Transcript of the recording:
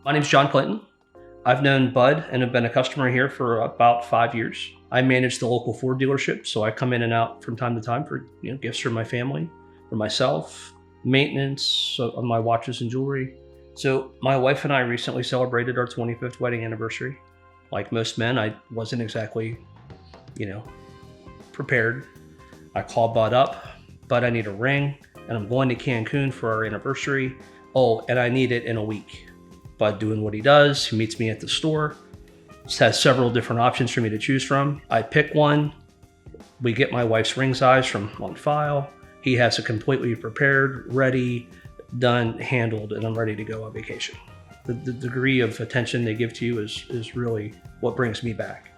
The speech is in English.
My name's John Clinton. I've known Bud and have been a customer here for about 5 years. I manage the local Ford dealership, so I come in and out from time to time for gifts for my family, for myself, maintenance on my watches and jewelry. So my wife and I recently celebrated our 25th wedding anniversary. Like most men, I wasn't exactly, you know, prepared. I called Bud up. Bud, I need a ring, and I'm going to Cancun for our anniversary. Oh, and I need it in a week. Bud doing what he does. He meets me at the store. Just has several different options for me to choose from. I pick one. We get my wife's ring size from on file. He has it completely prepared, ready, done, handled, and I'm ready to go on vacation. The degree of attention they give to you is really what brings me back.